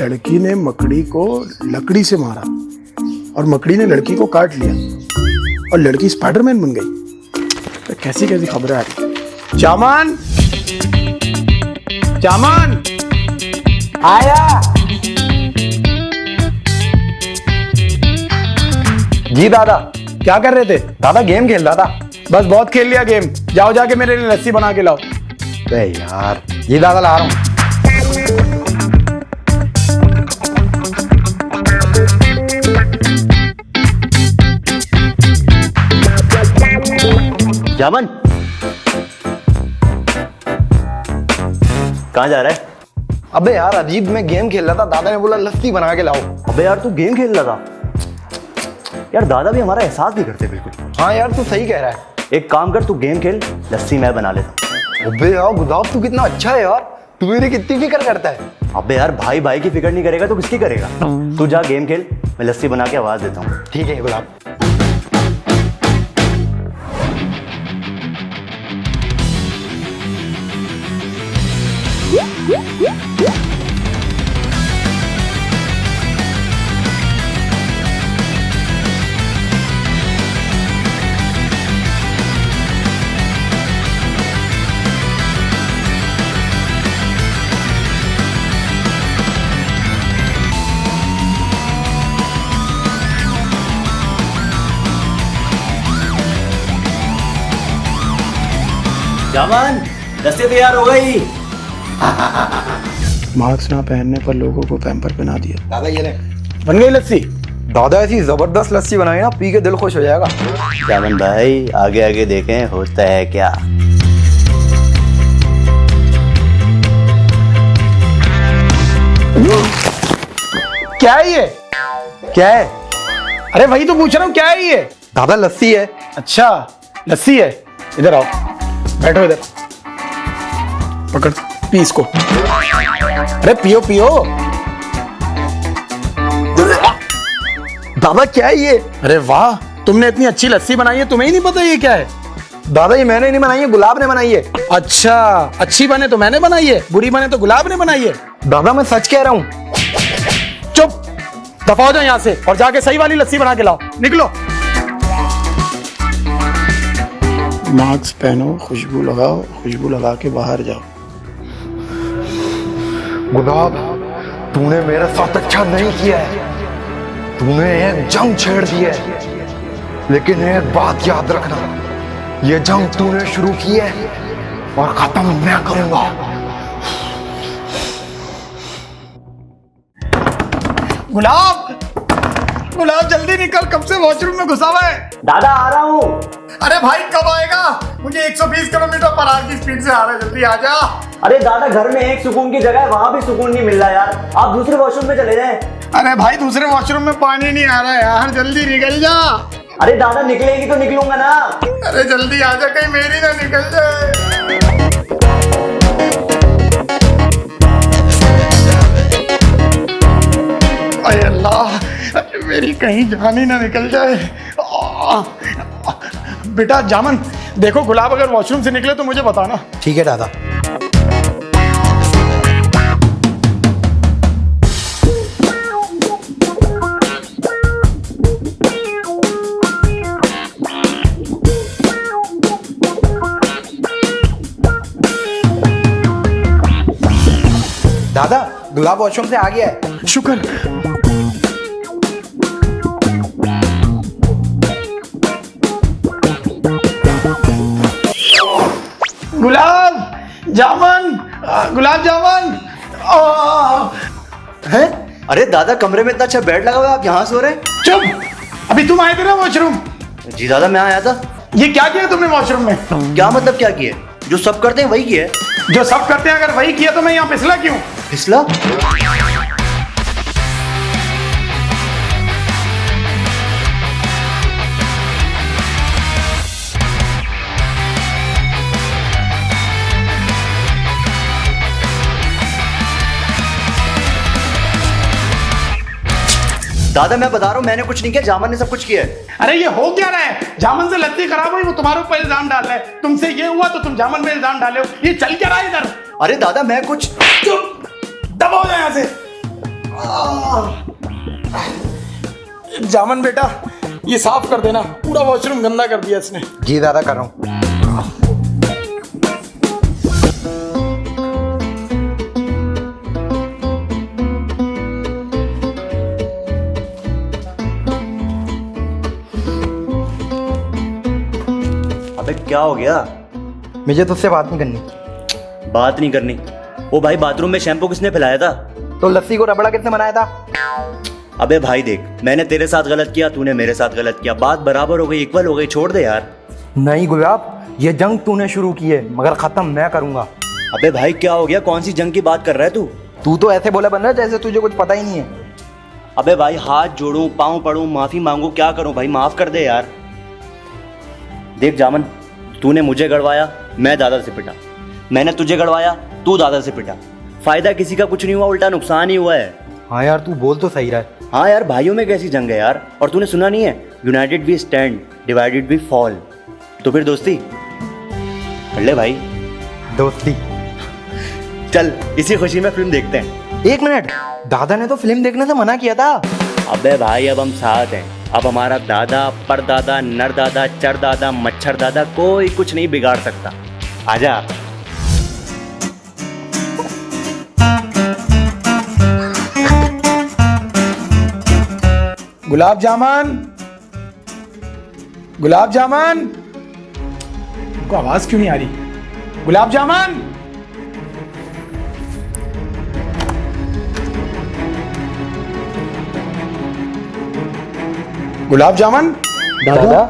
लड़की ने मकड़ी को लकड़ी से मारा और मकड़ी ने लड़की को काट लिया और लड़की स्पाइडरमैन बन गई। तो कैसी कैसी खबरें आ रही। जामान, जामान आया जी दादा। क्या कर रहे थे? दादा गेम खेल रहा था। बस बहुत खेल लिया गेम, जाओ जाके मेरे लिए लस्सी बना के लाओ। अरे यार, जी दादा ला रहा हूं। जामन कहाँ जा रहा है? अबे यार अजीब, मैं गेम खेल रहा था, दादा ने बोला लस्सी बना के लाओ। अबे यार तू गेम खेल रहा था यार, दादा भी हमारा एहसास नहीं करते बिल्कुल। हाँ यार तू सही कह रहा है। एक काम कर, तू गेम खेल, लस्सी मैं बना लेता हूँ। अबे यार गुलाब, तू कितना अच्छा है यार, तू मेरी कितनी फिक्र करता है। अबे यार भाई भाई की फिक्र नहीं करेगा तो किसकी करेगा? तू जा गेम खेल, मैं लस्सी बना के आवाज देता हूँ। ठीक है गुलाब। जामन लस्सी तैयार हो गई। मास्क ना पहनने पर लोगों को पैम्पर पहना दिया। दादा ये ले। बन गई लस्सी। दादा ऐसी जबरदस्त लस्सी बनाई ना, पी के दिल खुश हो जाएगा। जामन भाई आगे आगे देखें होता है क्या। क्या है ये? क्या है? अरे वही तो पूछ रहा हूँ, क्या है ये? दादा लस्सी है। अच्छा लस्सी है, इधर आओ, बैठो इधर, पकड़ पी इसको। अरे पियो पियो। दादा क्या है ये? अरे वाह, तुमने इतनी अच्छी लस्सी बनाई है, तुम्हें ही नहीं पता ये क्या है? दादा ये मैंने नहीं बनाई है, गुलाब ने बनाई है। अच्छा, अच्छी बने तो मैंने बनाई है, बुरी बने तो गुलाब ने बनाई है। दादा मैं सच कह रहा हूँ। चुप, दफा हो जाओ यहाँ से और जाके सही वाली लस्सी बना के लाओ, निकलो। मास्क पहनो, खुशबू लगाओ, खुशबू लगा के बाहर जाओ। गुलाब तूने मेरे साथ अच्छा नहीं किया है, तूने एक जंग छेड़ दी है, लेकिन एक बात याद रखना, ये जंग तूने शुरू की है और खत्म मैं करूंगा। गुलाब, गुलाब जल्दी निकल, कब से वॉशरूम में घुसा हुआ है। दादा आ रहा हूँ। अरे भाई कब आएगा? मुझे 120 किलोमीटर पर आवर की स्पीड से आ रहा है, जल्दी आ जा। अरे दादा घर में एक सुकून की जगह है, वहां भी सुकून नहीं मिल रहा यार, आप दूसरे वॉशरूम में चले जाएं। अरे भाई दूसरे वॉशरूम में पानी नहीं आ रहा है यार, जल्दी निकल जा। अरे दादा निकलेगी तो निकलूंगा ना। अरे जल्दी आ जा, कहीं मेरी ना निकल जाए। अरे अल्लाह, मेरी कहीं जान ही ना निकल जाए। बेटा जामन, देखो गुलाब अगर वॉशरूम से निकले तो मुझे बताना। ठीक है दादा। दादा गुलाब वॉशरूम से आ गया है। शुक्र। गुलाब जामुन, गुलाब जामुन है। अरे दादा कमरे में इतना अच्छा बेड लगा हुआ है, आप यहाँ सो रहे हैं? चुप, अभी तुम आए थे ना वॉशरूम। जी दादा मैं आया था। ये क्या किया तुमने वॉशरूम में? क्या मतलब क्या किए? जो सब करते हैं वही किया है। जो सब करते हैं अगर वही किया तो मैं यहाँ फिसला क्यों? फिसला? दादा मैं बता रहा हूँ मैंने कुछ नहीं किया, जामन ने सब कुछ किया है। अरे ये हो क्या रहा है? जामन से लत्ती खराब हुई, वो तुम्हारे ऊपर इल्जाम डाल रहा है। तुमसे ये हुआ तो तुम जामन में इल्जाम डाले हो। ये चल क्या रहा है इधर? अरे दादा मैं कुछ चुप, दबाओ यहाँ से। जामन बेटा, ये साफ कर देना, पूरा वॉशरूम गंदा कर दिया इसने। जी दादा कर रहा हूँ। अबे क्या हो गया? मुझे तुझसे बात नहीं करनी। बात नहीं करनी? ओ भाई, बाथरूम में शैम्पू किसने फैलाया था? तो लस्सी को रबड़ा किसने बनाया था? अबे भाई देख, मैंने तेरे साथ गलत किया, तूने मेरे साथ गलत किया, बात बराबर हो गई, इक्वल हो गई, छोड़ दे यार। नहीं गुलाब, ये जंग तूने शुरू की है, मगर खत्म मैं करूंगा। अबे भाई क्या हो गया? कौन सी जंग की बात कर रहा है तू? तू तो ऐसे बोला बन रहा है जैसे तुझे कुछ पता ही नहीं है। अबे भाई, हाथ जोड़ूं, पाँव पड़ूं, माफी मांगू, क्या करूं भाई? माफ कर दे यार। देख जामन, तूने मुझे गड़वाया, मैं दादा से पिटा। मैंने तुझे गड़वाया, तू दादा से पिटा। फायदा किसी का कुछ नहीं हुआ, उल्टा नुकसान ही हुआ है। हाँ यार, तू बोल तो सही रहा है। हाँ यार, भाइयों में कैसी जंग है यार? और तूने सुना नहीं है, united we stand, divided we fall. तो फिर दोस्ती कर ले भाई। दोस्ती? चल इसी खुशी में फिल्म देखते हैं। एक मिनट, दादा ने तो फिल्म देखने से मना किया था। अबे भाई, अब हम साथ हैं। अब हमारा दादा, परदादा, नरदादा, चरदादा, मच्छरदादा कोई कुछ नहीं बिगाड़ सकता। आजा। गुलाब जामुन, गुलाब जामुन, इनको आवाज क्यों नहीं आ रही? गुलाब जामुन, गुलाब जामुन। दादा?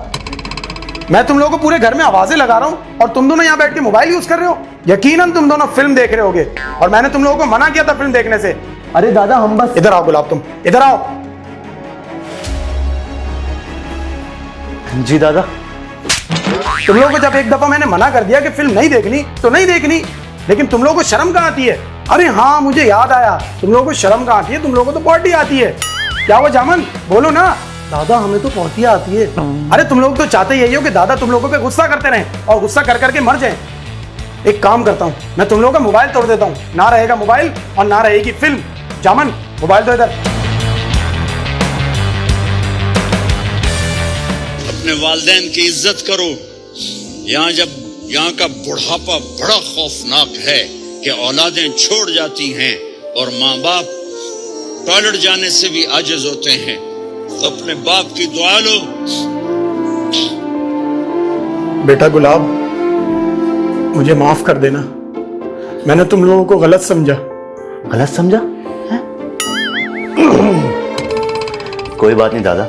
मैं तुम लोगों को पूरे घर में आवाजें लगा रहा हूं और तुम दोनों यहां बैठ के मोबाइल यूज कर रहे हो। यकीनन तुम दोनों फिल्म देख रहे होगे और मैंने तुम लोगों को मना किया था फिल्म देखने से। अरे दादा, हम बस। इधर आओ गुलाब, तुम इधर आओ। जी दादा। तुम लोगों को जब एक दफा मैंने मना कर दिया कि फिल्म नहीं देखनी तो नहीं देखनी, लेकिन तुम लोगों को शर्म कहाँ आती है? अरे हाँ, मुझे याद आया, तुम लोगों को शर्म कहाँ आती है? तुम लोगों को तो पॉटी आती है। क्या हुआ जामन, बोलो ना। दादा, हमें तो पॉटी आती है। अरे तुम लोग तो चाहते यही हो कि दादा तुम लोगों पे गुस्सा करते रहें और गुस्सा कर करके मर जाएं। एक काम करता हूँ, मैं तुम लोगों का मोबाइल तोड़ देता हूँ, ना रहेगा मोबाइल और ना रहेगी फिल्म। जामन, मोबाइल दो इधर। अपने वालिदैन की इज्जत करो। यहाँ का बुढ़ापा बड़ा खौफनाक है कि औलादें छोड़ जाती हैं और माँ बाप टॉयलेट जाने से भी आजिज होते हैं। तो अपने बाप की दुआ लो। बेटा गुलाब, मुझे माफ कर देना, मैंने तुम लोगों को गलत समझा। गलत समझा है? कोई बात नहीं दादा,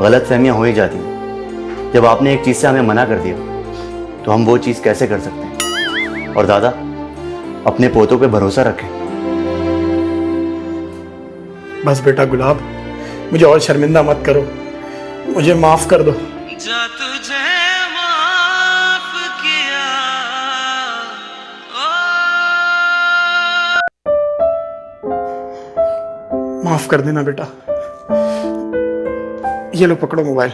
गलत फहमियां हो ही जाती हैं। जब आपने एक चीज से हमें मना कर दिया तो हम वो चीज कैसे कर सकते हैं? और दादा, अपने पोतों पे भरोसा रखें। बस बेटा गुलाब, मुझे और शर्मिंदा मत करो, मुझे माफ कर दो। जा तुझे माफ किया माफ कर देना बेटा। ये लो, पकड़ो मोबाइल।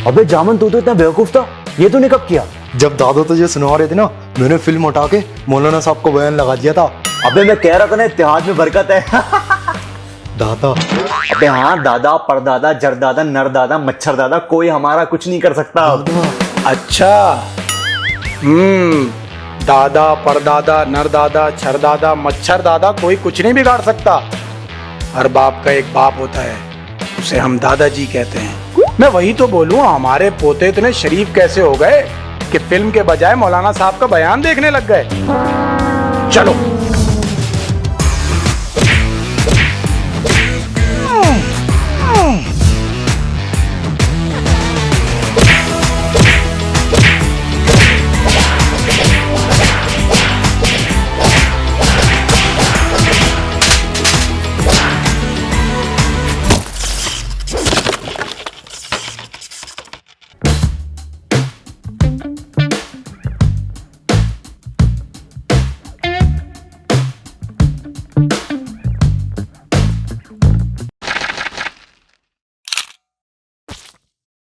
अबे जामन, तू तो इतना बेवकूफ था, ये तूने कब किया? जब दादा तुझे सुना रहे थे ना, मैंने फिल्म उठा के मौलाना साहब को बयान लगा दिया था। अबे मैं कह रहा था ना, इत्तेहाद में बरकत है। दादा? अबे हाँ, दादा, परदादा, जरदादा, नरदादा, मच्छरदादा, कोई हमारा कुछ नहीं कर सकता। अच्छा, दादा, परदादा, नरदादा, छरदादा, मच्छरदादा, कोई कुछ नहीं बिगाड़ सकता। हर बाप का एक बाप होता है, उसे हम दादाजी कहते हैं। मैं वही तो बोलूं, हमारे पोते इतने शरीफ कैसे हो गए कि फिल्म के बजाय मौलाना साहब का बयान देखने लग गए। चलो